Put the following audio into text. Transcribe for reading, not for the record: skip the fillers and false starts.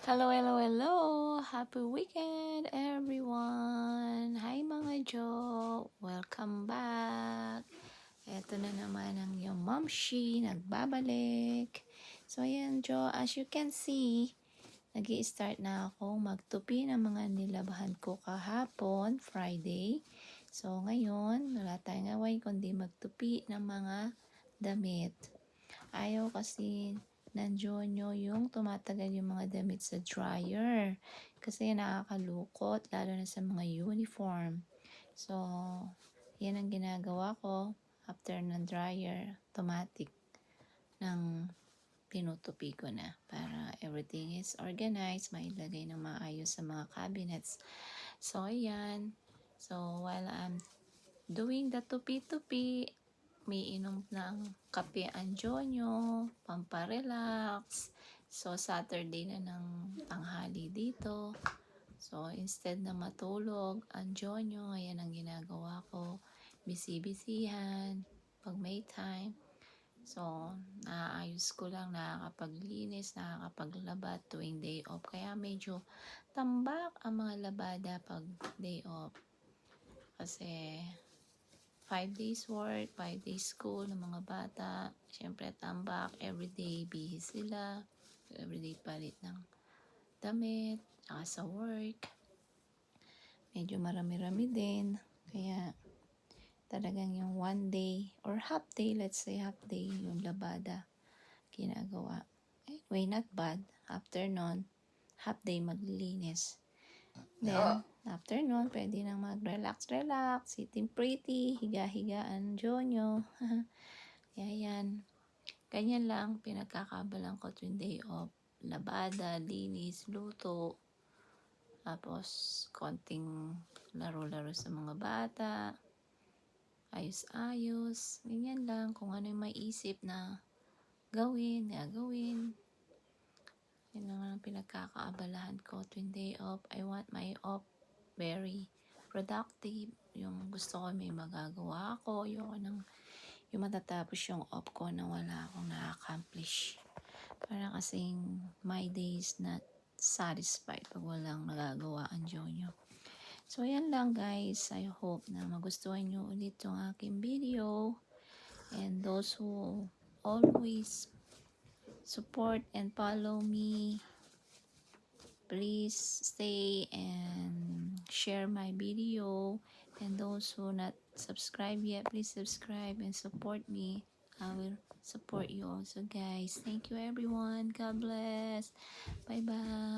Hello, hello, hello! Happy weekend, everyone! Hi mga Jo! Welcome back! Ito na naman ang yung Momshi, nagbabalik. So, ayan Jo, as you can see, nag-i-start na ako magtupi ng mga nilabahan ko kahapon, Friday. So, ngayon, wala tayong gawin kundi magtupi ng mga damit. Ayaw kasi nandiyon yung tumatagal yung mga damit sa dryer. Kasi nakakalukot, lalo na sa mga uniform. So, yan ang ginagawa ko after ng dryer, automatic ng tinutupi ko na para everything is organized, mailagay na maayos sa mga cabinets. So, ayan. So, while I'm doing the tupi-tupi, may inom ng kape Anjonyo, pamparelax. So, Saturday na ng tanghali dito. So, instead na matulog, Anjonyo, ayan ang ginagawa ko. Bisi-bisihan, pag may time. So, naayos ko lang, nakakapaglinis, nakakapaglaba tuwing day off. Kaya medyo tambak ang mga labada pag day off. Kasi 5 days work, 5 days school ng mga bata. Siyempre, tambak. Everyday, bihis sila. Everyday palit ng damit. Saka sa work. Medyo marami-rami din. Kaya, talagang yung 1 day or half day, let's say half day, yung labada ginagawa. Anyway, not bad. After nun, half day maglilinis. Then, after nun, pwede nang mag-relax-relax, sitting pretty, higa-higaan, jonyo. Kaya yan. Ganyan lang, pinagkakabalan ko tuwing day off. Labada, linis, luto. Tapos, konting laro-laro sa mga bata. Ayos-ayos. Ganyan lang, kung ano yung maiisip na gawin, gagawin. Yun naman ang pinagkakaabalahan ko tuwing day off. I want my off very productive. Yung gusto ko may magagawa ako. Yung matatapos yung off ko na wala akong na-accomplish. Para kasing my day is not satisfied pag walang nagagawa ang Jonyo. So, yan lang guys. I hope na magustuhan nyo ulit yung aking video. And those who always support and follow me, please stay and share my video. And those who not subscribe yet, please subscribe and support me. I will support you also guys. Thank you everyone. God bless. Bye bye.